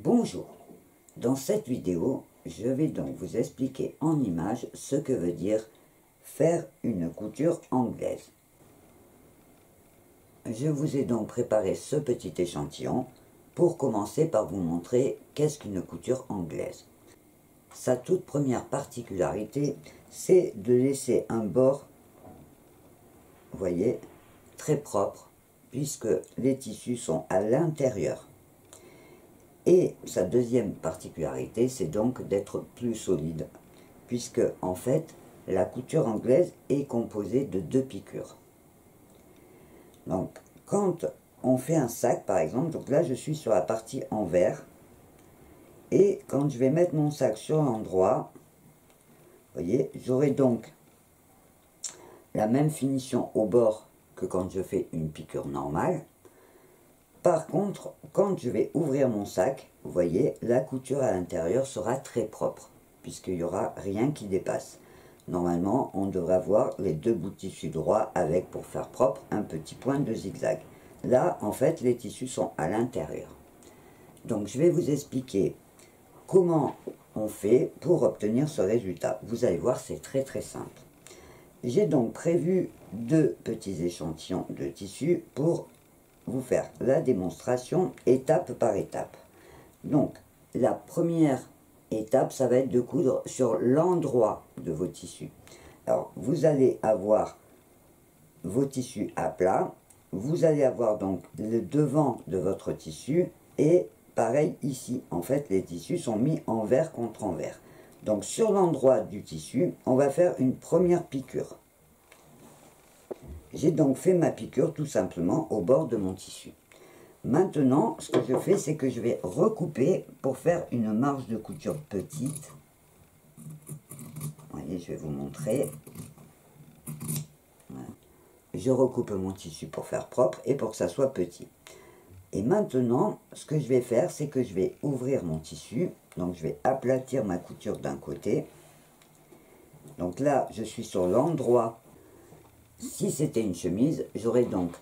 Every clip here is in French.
Bonjour, dans cette vidéo, je vais donc vous expliquer en images ce que veut dire faire une couture anglaise. Je vous ai donc préparé ce petit échantillon pour commencer par vous montrer qu'est-ce qu'une couture anglaise. Sa toute première particularité, c'est de laisser un bord, vous voyez, très propre, puisque les tissus sont à l'intérieur. Et sa deuxième particularité, c'est donc d'être plus solide, puisque en fait, la couture anglaise est composée de 2 piqûres. Donc, quand on fait un sac, par exemple, donc là je suis sur la partie envers, et quand je vais mettre mon sac sur l'endroit, vous voyez, j'aurai donc la même finition au bord que quand je fais une piqûre normale. Par contre, quand je vais ouvrir mon sac, vous voyez, la couture à l'intérieur sera très propre, puisqu'il n'y aura rien qui dépasse. Normalement, on devrait avoir les 2 bouts de tissu droit avec, pour faire propre, un petit point de zigzag. Là, en fait, les tissus sont à l'intérieur. Donc, je vais vous expliquer comment on fait pour obtenir ce résultat. Vous allez voir, c'est très très simple. J'ai donc prévu 2 petits échantillons de tissu pour vous faire la démonstration étape par étape. Donc, la première étape, ça va être de coudre sur l'endroit de vos tissus. Alors, vous allez avoir vos tissus à plat, vous allez avoir donc le devant de votre tissu, et pareil ici, en fait, les tissus sont mis envers contre envers. Donc, sur l'endroit du tissu, on va faire une première piqûre. J'ai donc fait ma piqûre tout simplement au bord de mon tissu. Maintenant, ce que je fais, c'est que je vais recouper pour faire une marge de couture petite. Vous voyez, je vais vous montrer. Voilà. Je recoupe mon tissu pour faire propre et pour que ça soit petit. Et maintenant, ce que je vais faire, c'est que je vais ouvrir mon tissu. Donc, je vais aplatir ma couture d'un côté. Donc là, je suis sur l'endroit. Si c'était une chemise, j'aurais donc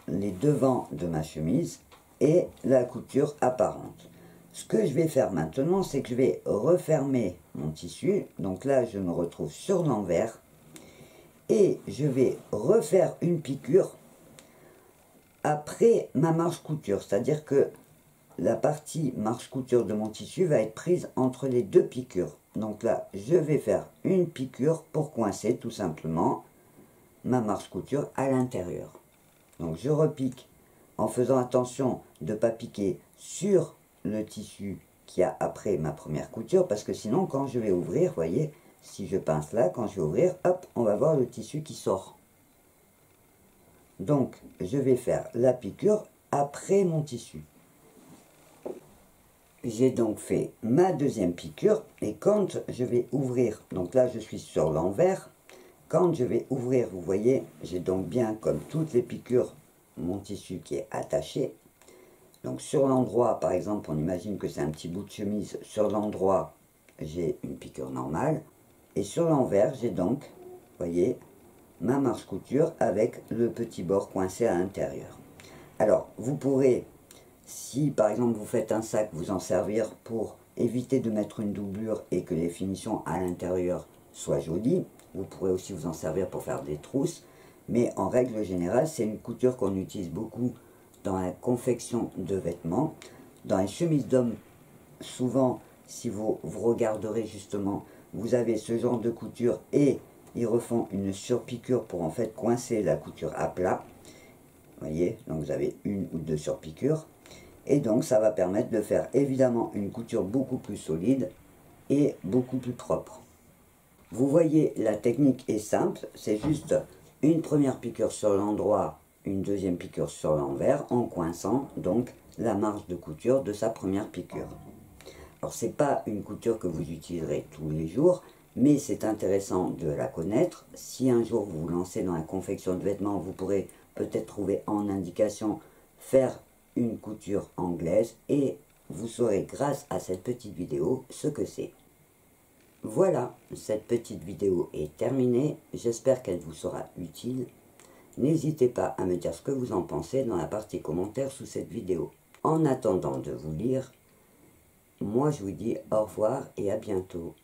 les devants de ma chemise et la couture apparente. Ce que je vais faire maintenant, c'est que je vais refermer mon tissu. Donc là, je me retrouve sur l'envers et je vais refaire une piqûre après ma marge couture. C'est-à-dire que la partie marge couture de mon tissu va être prise entre les 2 piqûres. Donc là, je vais faire une piqûre pour coincer tout simplement ma marge couture à l'intérieur. Donc je repique en faisant attention de ne pas piquer sur le tissu qu'il y a après ma première couture, parce que sinon quand je vais ouvrir, vous voyez, si je pince là, quand je vais ouvrir, hop, on va voir le tissu qui sort. Donc je vais faire la piqûre après mon tissu. J'ai donc fait ma deuxième piqûre, et quand je vais ouvrir, donc là je suis sur l'envers, quand je vais ouvrir, vous voyez, j'ai donc bien, comme toutes les piqûres, mon tissu qui est attaché. Donc sur l'endroit, par exemple, on imagine que c'est un petit bout de chemise. Sur l'endroit, j'ai une piqûre normale. Et sur l'envers, j'ai donc, vous voyez, ma marge couture avec le petit bord coincé à l'intérieur. Alors, vous pourrez, si par exemple vous faites un sac, vous en servir pour éviter de mettre une doublure et que les finitions à l'intérieur soient jolies. Vous pourrez aussi vous en servir pour faire des trousses, mais en règle générale, c'est une couture qu'on utilise beaucoup dans la confection de vêtements. Dans les chemises d'hommes, souvent, si vous regarderez justement, vous avez ce genre de couture et ils refont une surpiqûre pour en fait coincer la couture à plat. Vous voyez, donc vous avez 1 ou 2 surpiqûres. Et donc ça va permettre de faire évidemment une couture beaucoup plus solide et beaucoup plus propre. Vous voyez, la technique est simple, c'est juste une première piqûre sur l'endroit, une deuxième piqûre sur l'envers, en coinçant donc la marge de couture de sa première piqûre. Alors c'est pas une couture que vous utiliserez tous les jours, mais c'est intéressant de la connaître. Si un jour vous vous lancez dans la confection de vêtements, vous pourrez peut-être trouver en indication faire une couture anglaise, et vous saurez grâce à cette petite vidéo ce que c'est. Voilà, cette petite vidéo est terminée, j'espère qu'elle vous sera utile. N'hésitez pas à me dire ce que vous en pensez dans la partie commentaires sous cette vidéo. En attendant de vous lire, Moi, je vous dis au revoir et à bientôt.